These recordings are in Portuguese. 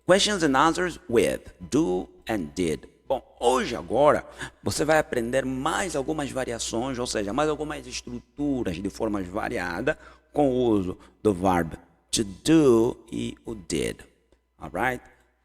Questions and answers with do and did. Bom, hoje agora você vai aprender mais algumas variações, ou seja, mais algumas estruturas de formas variadas com o uso do verbo to do e o did. Alright?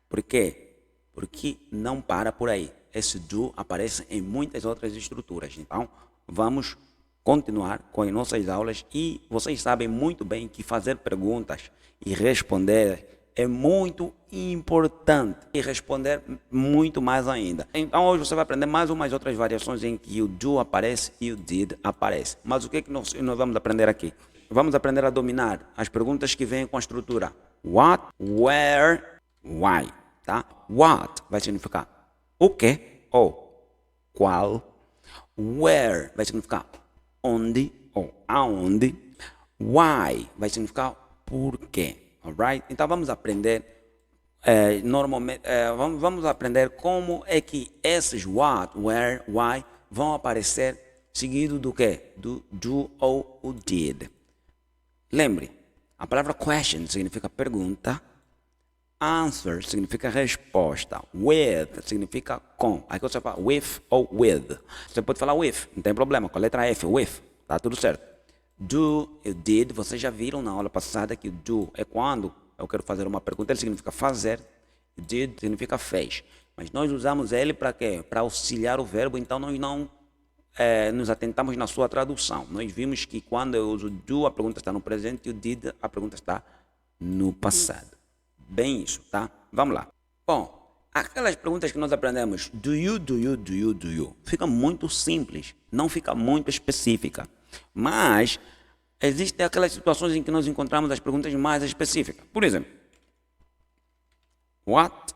Por quê? Porque não para por aí. Esse do aparece em muitas outras estruturas. Então, vamos continuar com as nossas aulas e vocês sabem muito bem que fazer perguntas e responder é muito importante e responder muito mais ainda. Então hoje você vai aprender mais umas outras variações em que o do aparece e o did aparece. Mas o que é que nós vamos aprender aqui? Vamos aprender a dominar as perguntas que vêm com a estrutura what, where, why, tá? What vai significar o que ou qual. Where vai significar onde ou aonde. Why vai significar por quê. Alright? Então vamos aprender normalmente vamos aprender como é que esses what, where, why vão aparecer seguido do que? Do ou o did. Lembre, a palavra question significa pergunta, answer significa resposta, with significa com. Aí você fala with ou with. Você pode falar with, não tem problema, com a letra F, with, tá tudo certo. Do e did, vocês já viram na aula passada que o do é quando eu quero fazer uma pergunta, ele significa fazer, e did significa fez. Mas nós usamos ele para quê? Para auxiliar o verbo, então nós não nos atentamos na sua tradução. Nós vimos que quando eu uso do, a pergunta está no presente e o did, a pergunta está no passado. Bem isso, tá? Vamos lá. Bom, aquelas perguntas que nós aprendemos, do you, do you, do you, do you, fica muito simples, não fica muito específica. Mas existem aquelas situações em que nós encontramos as perguntas mais específicas. Por exemplo, what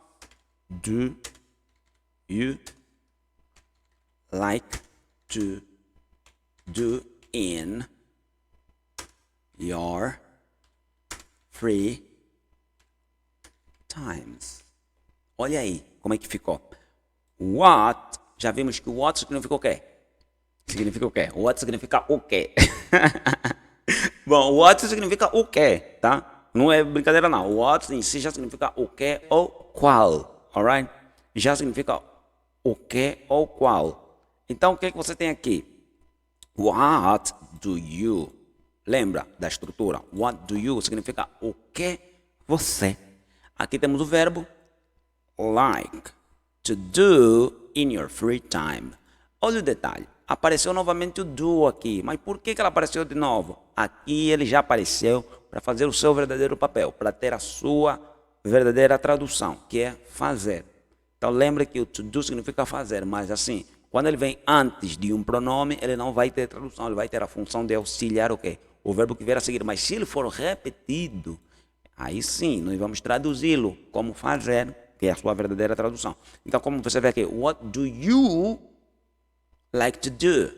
do you like to do in your free times? Olha aí como é que ficou. What, já vimos que o what significa o quê? Significa o quê? What significa o quê? Bom, what significa o quê, tá? Não é brincadeira não. What em si já significa o quê ou qual, alright? Já significa o quê ou qual. Então, o que é que você tem aqui? What do you? Lembra da estrutura? What do you significa o que você. Aqui temos o verbo like to do in your free time. Olha o detalhe. Apareceu novamente o do aqui. Mas por que ela apareceu de novo? Aqui ele já apareceu para fazer o seu verdadeiro papel, para ter a sua verdadeira tradução, que é fazer. Então lembre que o to do significa fazer, mas assim, quando ele vem antes de um pronome, ele não vai ter tradução, ele vai ter a função de auxiliar o quê? O verbo que vier a seguir. Mas se ele for repetido, aí sim, nós vamos traduzi-lo como fazer, que é a sua verdadeira tradução. Então, como você vê aqui, what do you like to do?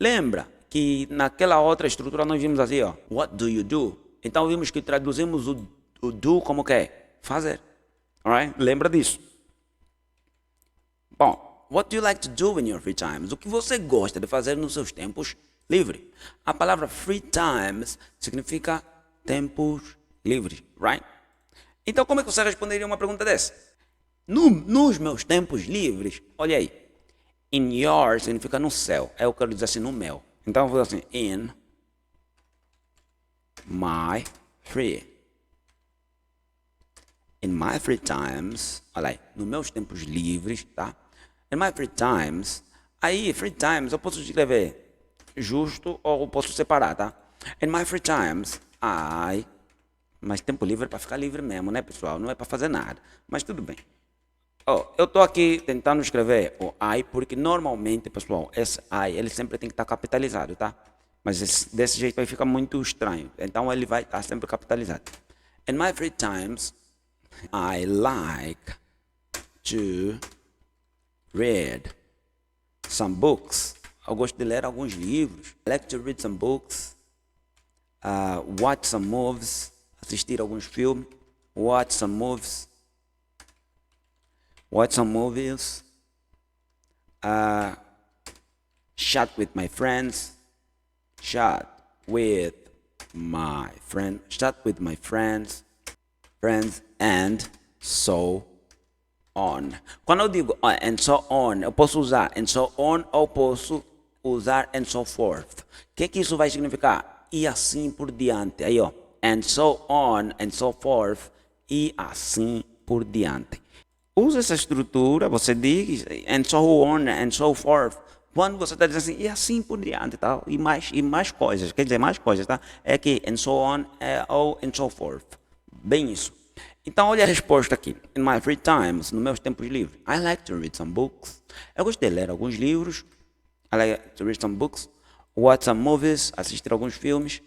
Lembra que naquela outra estrutura nós vimos assim, ó, what do you do? Então vimos que traduzimos o do como que é? Fazer. Alright? Lembra disso? Bom, what do you like to do in your free times? O que você gosta de fazer nos seus tempos livres? A palavra free times significa tempos livres, right? Então como é que você responderia uma pergunta dessa? Nos meus tempos livres, olha aí. In your significa no céu. Eu quero dizer assim, no meu. Então eu vou dizer assim, in my free. In my free times, olha aí, nos meus tempos livres, tá? In my free times, aí free times eu posso escrever justo ou eu posso separar, tá? In my free times, mas tempo livre é para ficar livre mesmo, né, pessoal? Não é para fazer nada. Mas tudo bem. Eu estou aqui tentando escrever o I porque normalmente, pessoal, esse I ele sempre tem que estar capitalizado, tá? Mas desse jeito aí fica muito estranho. Então ele vai estar sempre capitalizado. In my free times, I like to read some books. Eu gosto de ler alguns livros. I like to read some books. Watch some movies. Assistir alguns filmes. Watch some movies. Watch some movies. Chat with my friends. Chat with my friends. And so on. Quando eu digo and so on, eu posso usar and so on ou posso usar and so forth. O que isso vai significar? E assim por diante. Aí, ó, and so on and so forth e assim por diante. Usa essa estrutura, você diz and so on and so forth. Quando você está dizendo assim, e assim por diante, tá? E mais coisas, quer dizer, mais coisas, tá? É que and so on ou and so forth. Bem isso. Então, olha a resposta aqui. In my free times, nos meus tempos livres, I like to read some books. Eu gosto de ler alguns livros. I like to read some books. Watch some movies, assistir alguns filmes.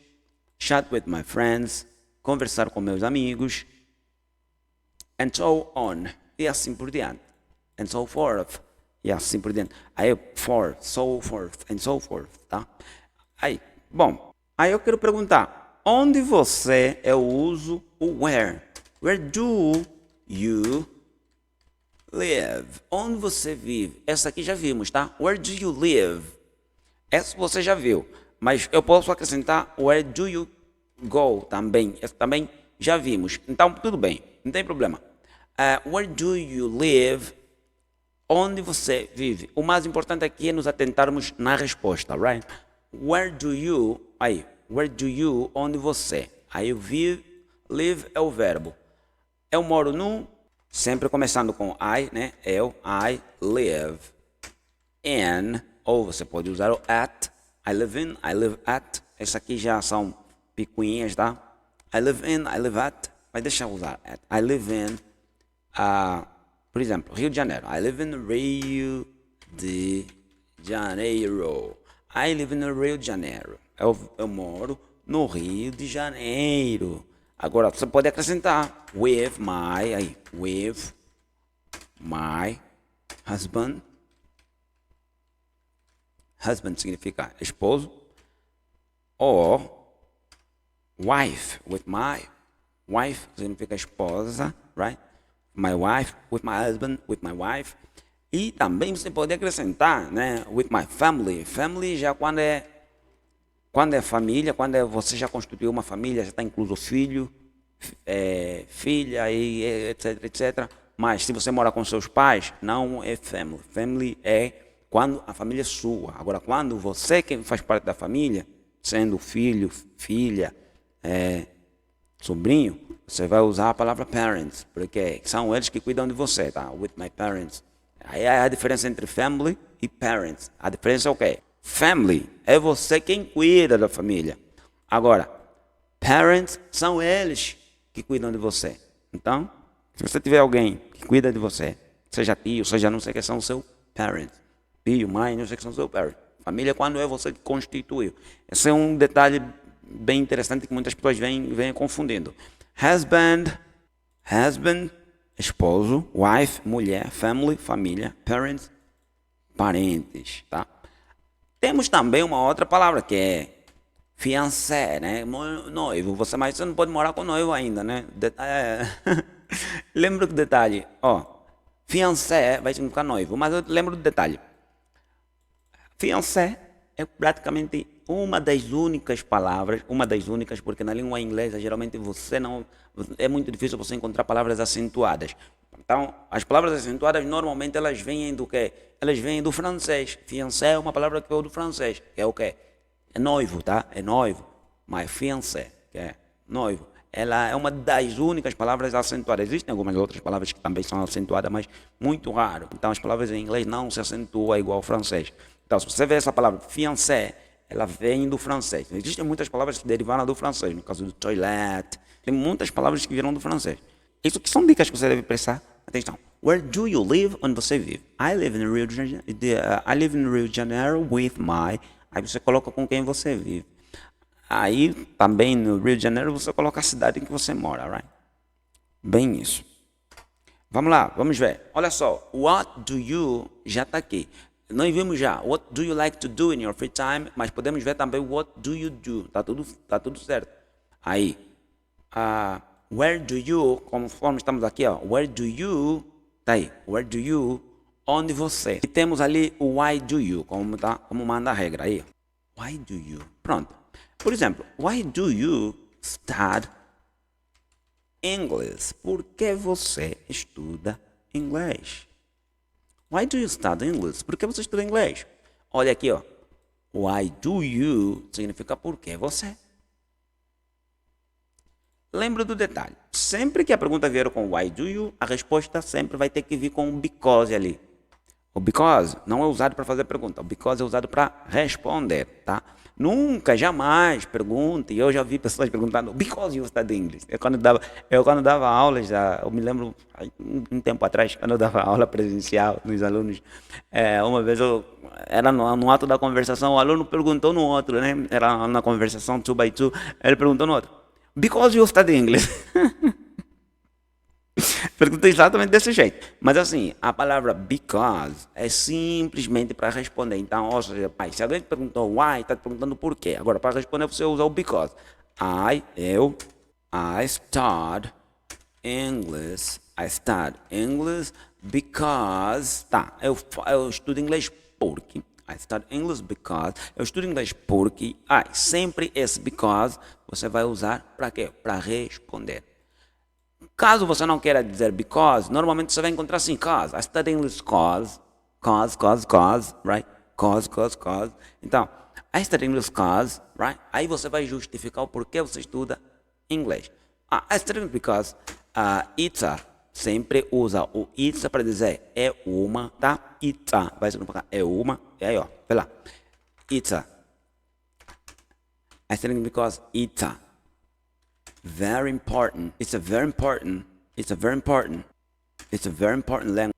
Chat with my friends, conversar com meus amigos. And so on. E assim por diante. And so forth. E assim por diante. Aí, forth, so forth, and so forth, tá? Aí, bom. Aí eu quero perguntar. Onde eu uso o where? Where do you live? Onde você vive? Essa aqui já vimos, tá? Where do you live? Essa você já viu. Mas eu posso acrescentar where do you go também. Essa também já vimos. Então, tudo bem. Não tem problema. Where do you live? Onde você vive? O mais importante aqui é nos atentarmos na resposta, right? Where do you... Aí, where do you... Onde você? Aí, live é o verbo. Eu moro no... Sempre começando com I, né? I live in... Ou você pode usar o at. I live in, I live at. Essas aqui já são picuinhas, tá? I live in, I live at. Mas deixa eu usar at. I live in... por exemplo, Rio de Janeiro. I live in Rio de Janeiro. I live in Rio de Janeiro. Eu moro no Rio de Janeiro. Agora, você pode acrescentar with my husband. Husband significa esposo. Ou wife, with my wife significa esposa, right? My wife, with my husband, with my wife. E também você pode acrescentar, né? With my family. Family já quando é família, você já constituiu uma família, já está incluso filho, filha, e etc, etc. Mas se você mora com seus pais, não é family. Family é quando a família é sua. Agora, quando você que faz parte da família, sendo filho, filha, sobrinho, você vai usar a palavra parents, porque são eles que cuidam de você, tá? With my parents. Aí é a diferença entre family e parents. A diferença é o quê? Family é você quem cuida da família. Agora, parents são eles que cuidam de você. Então, se você tiver alguém que cuida de você, seja tio, seja não sei o que, são seu parents. Tio, mãe, não sei o que, são seu parents. Família quando é você que constituiu. Esse é um detalhe bem interessante que muitas pessoas vêm confundindo. Husband, esposo, wife, mulher, family, família, parents, parentes, tá? Temos também uma outra palavra que é fiancé, né? Noivo, você não pode morar com noivo ainda, né? Lembra do detalhe, fiancé vai significar noivo, mas eu lembro do detalhe. Fiancé é praticamente uma das únicas palavras, porque na língua inglesa geralmente é muito difícil você encontrar palavras acentuadas. Então, as palavras acentuadas normalmente elas vêm do quê? Elas vêm do francês. Fiancé é uma palavra que veio do francês, que é o quê? É noivo, tá? É noivo. Mas fiancé, que é noivo, ela é uma das únicas palavras acentuadas. Existem algumas outras palavras que também são acentuadas, mas muito raro. Então, as palavras em inglês não se acentuam igual ao francês. Então, se você vê essa palavra fiancé, ela vem do francês. Existem muitas palavras que derivaram do francês, no caso do toilette. Tem muitas palavras que vieram do francês. Isso que são dicas que você deve prestar atenção. Where do you live? Onde você vive? I live in Rio de Janeiro with my... Aí você coloca com quem você vive. Aí, também no Rio de Janeiro, você coloca a cidade em que você mora, right? Bem isso. Vamos lá, vamos ver. Olha só, what do you já está aqui. Nós vimos já, what do you like to do in your free time? Mas podemos ver também what do you do. Tá tudo certo. Aí, where do you, conforme estamos aqui, where do you, tá aí, where do you, onde você. E temos ali o why do you, como manda a regra aí. Why do you? Pronto. Por exemplo, why do you study English? Por que você estuda inglês? Why do you study English? Por que você estuda inglês? Olha aqui, ó. Why do you significa por que você. Lembra do detalhe. Sempre que a pergunta vier com why do you, a resposta sempre vai ter que vir com because ali. O because não é usado para fazer pergunta. O because é usado para responder, tá? Nunca, jamais pergunte. Eu já vi pessoas perguntando because you study English. Eu quando dava aulas, eu me lembro um tempo atrás, quando eu dava aula presencial nos alunos, uma vez era no ato da conversação, o aluno perguntou no outro, né? Era na conversação 2x2, ele perguntou no outro, because you study English. Pergunta exatamente desse jeito. Mas assim, a palavra because é simplesmente para responder. Então, ou seja, pai, se alguém te perguntou why, está te perguntando por quê. Agora, para responder, você usa o because. I study English. I study English because... Tá, eu estudo inglês porque... I study English because... Eu estudo inglês porque... sempre esse because você vai usar para quê? Para responder. Caso você não queira dizer because, normalmente você vai encontrar assim, cause. I study English cause, right? Cause. Então, I study English cause, right? Aí você vai justificar o porquê você estuda inglês. I study English because it's a. Sempre usa o it's a para dizer é uma, tá? It's a. Vai significar é uma. E aí, ó, vê lá. It's a. I study English because it's a. Very important. It's a very important language.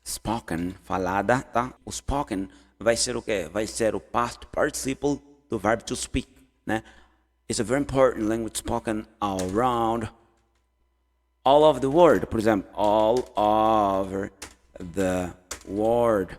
Spoken, falada, tá? O spoken vai ser o quê? Vai ser o past participle do verbo to speak, né? It's a very important language spoken around all of the world. Por exemplo, all over the world.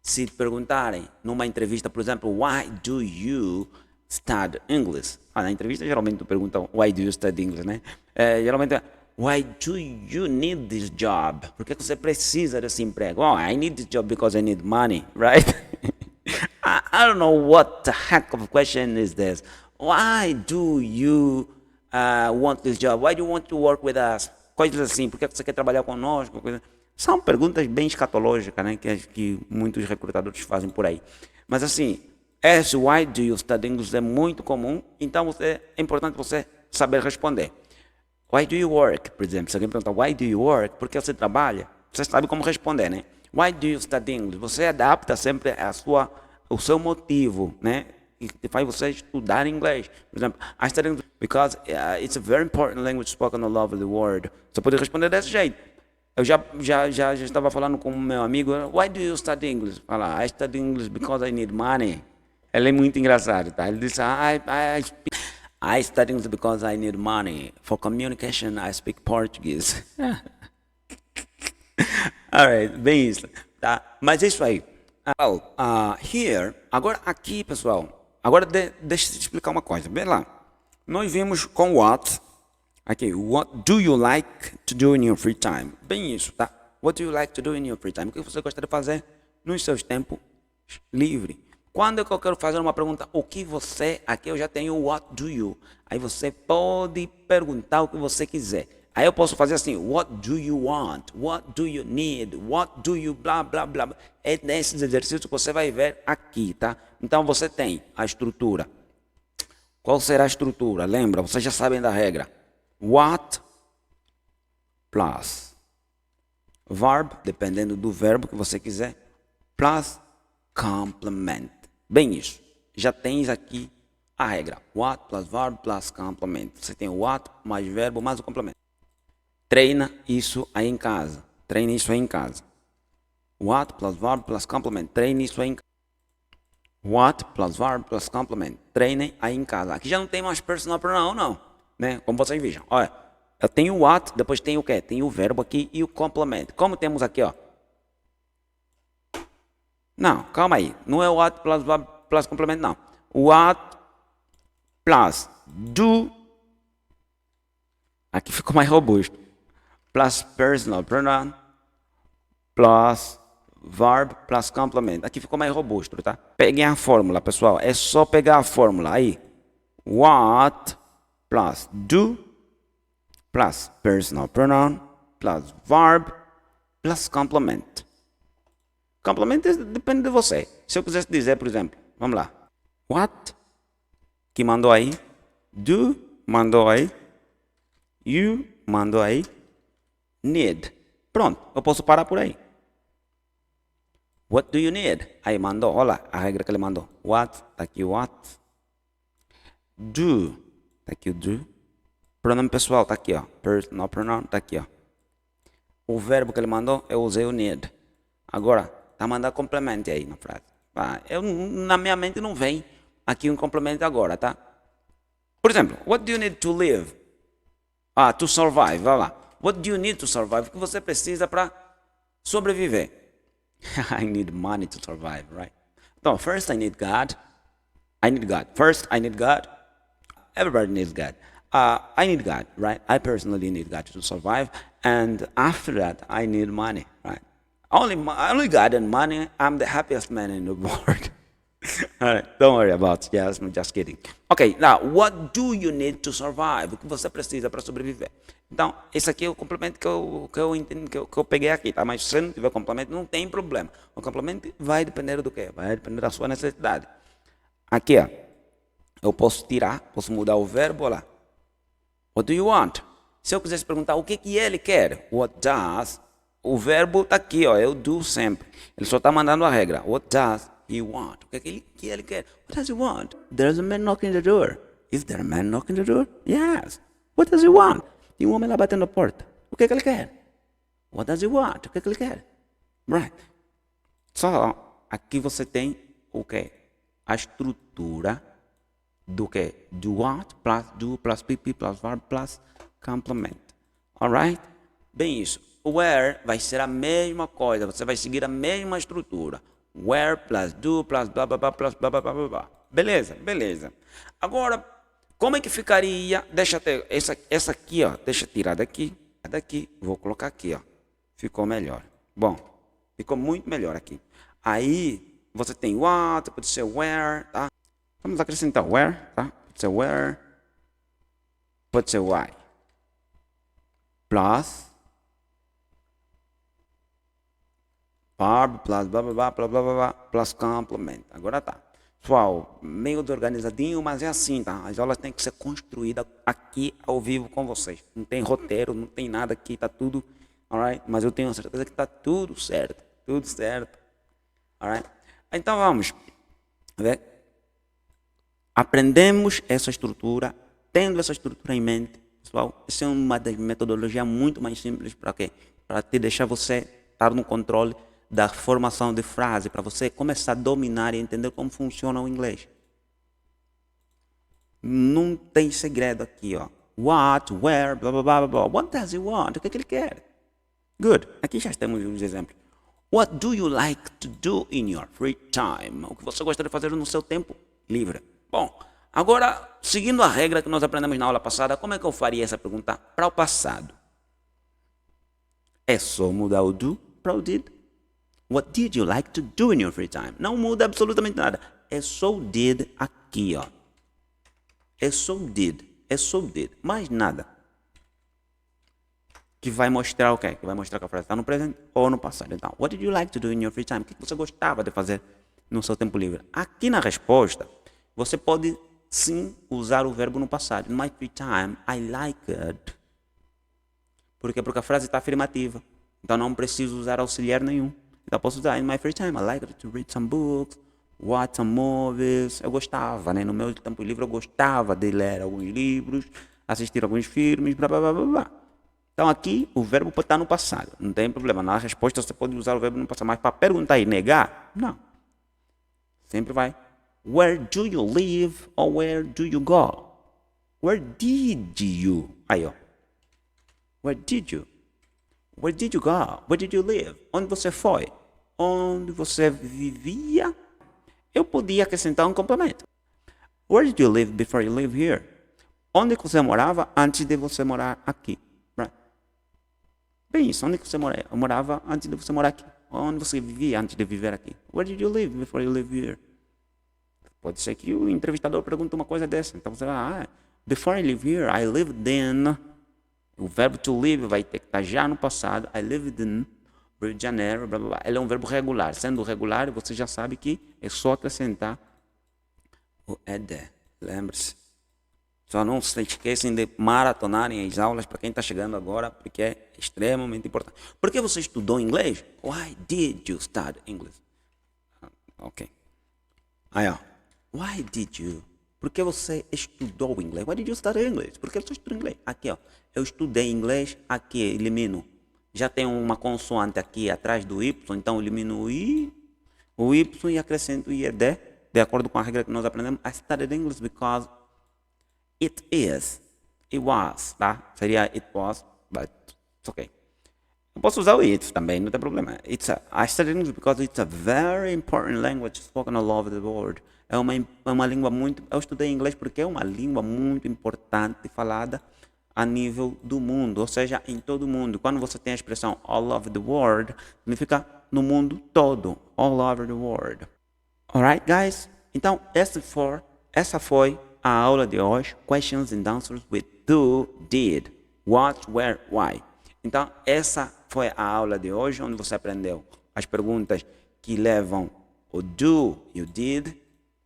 Se te perguntarem numa entrevista, por exemplo, why do you study English? Na entrevista geralmente tu pergunta why do you study English, né? Geralmente why do you need this job? Por que você precisa desse emprego? Oh, I need this job because I need money, right? I don't know what the heck of a question is this. Why do you want this job? Why do you want to work with us? Coisas assim, por que você quer trabalhar conosco? São perguntas bem escatológicas, né? Que muitos recrutadores fazem por aí. Mas assim, esse why do you study English é muito comum, então é importante você saber responder. Why do you work? Por exemplo, se alguém perguntar why do you work, por que você trabalha? Você sabe como responder, né? Why do you study English? Você adapta sempre o seu motivo, né? Que faz você estudar inglês. Por exemplo, I study English because it's a very important language spoken all over the world. Você pode responder desse jeito. Eu já estava falando com o meu amigo, why do you study English? Fala, I study English because I need money. Ele é muito engraçado, tá? Ele disse, I study English because I need money. For communication, I speak Portuguese. Alright, bem isso, tá? Mas é isso aí. Here, agora aqui, pessoal. Agora deixa eu te explicar uma coisa. Vê lá. Nós vimos com what. Aqui, what do you like to do in your free time? Bem isso, tá? What do you like to do in your free time? O que você gosta de fazer nos seus tempos livres? Quando é que eu quero fazer uma pergunta, o que você, aqui eu já tenho what do you. Aí você pode perguntar o que você quiser. Aí eu posso fazer assim, what do you want? What do you need? What do you blá, blá, blá. É nesses exercícios que você vai ver aqui, tá? Então você tem a estrutura. Qual será a estrutura? Lembra, vocês já sabem da regra. What plus verb, dependendo do verbo que você quiser, plus complement. Bem isso. Já tens aqui a regra. What plus verb plus complement. Você tem o what mais verbo mais o complemento. Treina isso aí em casa. Treine isso aí em casa. What plus verb plus complement. Treine isso aí em casa. What plus verb plus complement. Treinem aí em casa. Aqui já não tem mais personal pronoun, não. Né? Como vocês vejam. Olha, eu tenho o what, depois tem o quê? Tem o verbo aqui e o complement. Como temos aqui, ó. Não, calma aí. Não é o what plus verb plus complement, não. What plus do. Aqui ficou mais robusto. Plus personal pronoun plus verb plus complement. Aqui ficou mais robusto, tá? Peguem a fórmula, pessoal. É só pegar a fórmula aí. What plus do plus personal pronoun plus verb plus complement. Complement depende de você. Se eu quisesse dizer, por exemplo, vamos lá. What, que mandou aí. Do, mandou aí. You, mandou aí. Need. Pronto, eu posso parar por aí. What do you need? Aí mandou, olha lá, a regra que ele mandou. What, tá aqui o what. Do, tá aqui o do. Pronome pessoal, tá aqui, ó. Personal pronoun, tá aqui, ó. O verbo que ele mandou, eu usei o need. Agora, tá mandando complemento aí na frase. Na minha mente não vem aqui um complemento agora, tá? Por exemplo, what do you need to live? To survive, vai lá. What do you need to survive? O que você precisa para sobreviver? I need money to survive, right? Então, first I need God. I need God. First, I need God. Everybody needs God. I need God, right? I personally need God to survive. And after that, I need money, right? Only God and money, I'm the happiest man in the world. All right, don't worry about it. Yes, I'm just kidding. Okay, now, what do you need to survive? O que você precisa para sobreviver? Então, esse aqui é o complemento que eu entendi, que eu peguei aqui, tá? Mas se não tiver complemento, não tem problema. O complemento vai depender do quê? Vai depender da sua necessidade. Aqui, ó, eu posso tirar, posso mudar o verbo, olha lá. What do you want? Se eu quisesse perguntar o que ele quer, what does, o verbo está aqui, ó, eu do sempre. Ele só está mandando a regra. What does he want? O que ele quer? What does he want? There's a man knocking the door. Is there a man knocking the door? Yes. What does he want? Tem um homem lá batendo a porta. O que ele quer? What does he want? O que ele quer? Right. Só aqui você tem o quê? A estrutura do que? Do what plus do plus pp plus verb plus complement. Alright? Bem isso. Where vai ser a mesma coisa. Você vai seguir a mesma estrutura. Where plus do plus blá blá blá plus blá blá blá blá. Beleza? Beleza. Agora, como é que ficaria? Deixa ter essa aqui, ó. Deixa eu tirar daqui. Vou colocar aqui, ó. Ficou melhor. Bom, ficou muito melhor aqui. Aí, você tem what, pode ser where, tá? Vamos acrescentar where, tá? Pode ser where. Pode ser why. Plus. Verb, plus blá blá blá blá blá blá, plus complement. Agora tá. Pessoal, meio desorganizadinho, mas é assim, tá? As aulas têm que ser construídas aqui ao vivo com vocês. Não tem roteiro, não tem nada aqui, tá tudo, alright? Mas eu tenho certeza que tá tudo certo. Tudo certo. Alright? Então vamos ver. Aprendemos essa estrutura, tendo essa estrutura em mente, pessoal, essa é uma das metodologias muito mais simples para quê? Para te deixar você estar no controle da formação de frase, para você começar a dominar e entender como funciona o inglês. Não tem segredo aqui, ó. What, where, blá blá blá blá. What does he want? O que ele quer? Good. Aqui já temos os exemplos. What do you like to do in your free time? O que você gosta de fazer no seu tempo livre? Bom, agora, seguindo a regra que nós aprendemos na aula passada, como é que eu faria essa pergunta para o passado? É só mudar o do para o did. What did you like to do in your free time? Não muda absolutamente nada. É só o did aqui, ó. É só o did. É só o did. Mais nada. Que vai mostrar o quê? Que vai mostrar que a frase está no presente ou no passado. Então, what did you like to do in your free time? O que você gostava de fazer no seu tempo livre? Aqui na resposta, você pode sim usar o verbo no passado. In my free time, I like it. Por quê? Porque a frase está afirmativa. Então não preciso usar auxiliar nenhum. Então posso usar in my free time, I like to read some books, watch some movies. Eu gostava, né? No meu tempo livre eu gostava de ler alguns livros, assistir alguns filmes, blá blá blá blá blá. Então aqui o verbo pode estar no passado. Não tem problema. Na resposta você pode usar o verbo no passado. Mas para perguntar e negar, não. Sempre vai. Where do you live or where do you go? Where did you? Aí, ó. Where did you? Where did you go? Where did you live? Onde você foi? Onde você vivia? Eu podia acrescentar um complemento. Where did you live before you live here? Onde você morava antes de você morar aqui? Right? Bem isso, onde você morava antes de você morar aqui? Onde você vivia antes de viver aqui? Where did you live before you live here? Pode ser que o entrevistador pergunte uma coisa dessa. Então você vai, before I live here, I lived in O verbo to live vai ter que estar já no passado. I lived in Rio de Janeiro, blá, blá, blá. Ele é um verbo regular. Sendo regular, você já sabe que é só acrescentar o ed. Lembre-se. Só não se esquecem de maratonarem as aulas para quem está chegando agora, porque é extremamente importante. Por que você estudou inglês? Why did you study English? Ok. Aí, ó. Why did you? Por que você estudou inglês? Why did you study English? Por que você estudou inglês? Aqui, ó. Eu estudei inglês, aqui elimino. Já tem uma consoante aqui atrás do Y, então elimino o Y e acrescento o IED, de acordo com a regra que nós aprendemos. I studied English because it is, it was, tá? Seria it was, but it's okay. Eu posso usar o it também, não tem problema. I studied English because it's a very important language spoken all over the world. É uma língua muito... Eu estudei inglês porque é uma língua muito importante falada a nível do mundo, ou seja, em todo o mundo. Quando você tem a expressão all over the world, significa no mundo todo, all over the world. Alright, guys? Então, essa foi a aula de hoje. Questions and answers with do, did, what, where, why. Então, essa foi a aula de hoje, onde você aprendeu as perguntas que levam o do e o did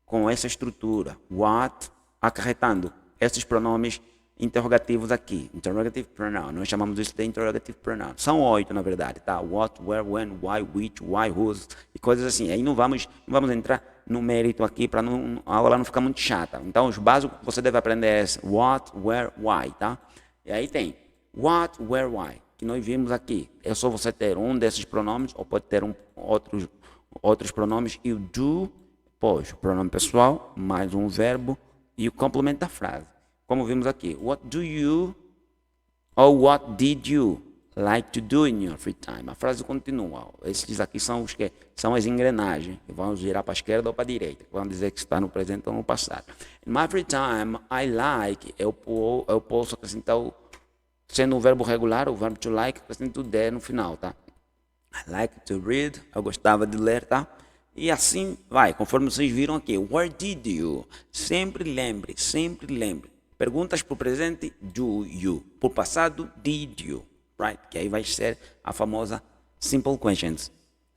com essa estrutura. What, acarretando esses pronomes interrogativos aqui. Interrogative pronoun. Nós chamamos isso de interrogative pronoun. São 8, na verdade, tá? What, where, when, why, which, why, whose e coisas assim. Aí não vamos entrar no mérito aqui para a aula não ficar muito chata. Então, os básicos que você deve aprender é what, where, why, tá? E aí tem what, where, why, que nós vimos aqui. É só você ter um desses pronomes ou pode ter outros pronomes e o do, pois, o pronome pessoal, mais um verbo e o complemento da frase. Como vimos aqui, what do you ou what did you like to do in your free time? A frase continua. Esses aqui são os que são as engrenagens que vão girar para a esquerda ou para a direita, que vão dizer que está no presente ou no passado. In my free time, I like. Eu posso acrescentar, sendo um verbo regular, o verbo to like, acrescento o de no final, tá? I like to read. Eu gostava de ler, tá? E assim vai, conforme vocês viram aqui. Where did you? Sempre lembre, sempre lembre. Perguntas para o presente, do you. Por passado, did you. Right? Que aí vai ser a famosa simple questions.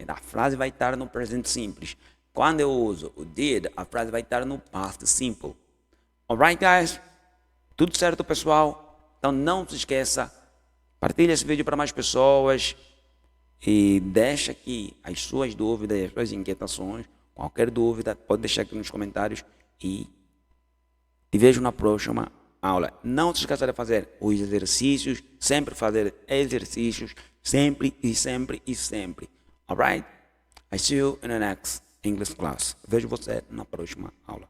A frase vai estar no presente simples. Quando eu uso o did, a frase vai estar no past simple. Alright, guys? Tudo certo, pessoal? Então não se esqueça, partilhe esse vídeo para mais pessoas e deixa aqui as suas dúvidas, as suas inquietações. Qualquer dúvida, pode deixar aqui nos comentários e te vejo na próxima aula. Não se esqueça de fazer os exercícios, sempre fazer exercícios, sempre e sempre e sempre. Alright? I see you in the next English class. Vejo você na próxima aula.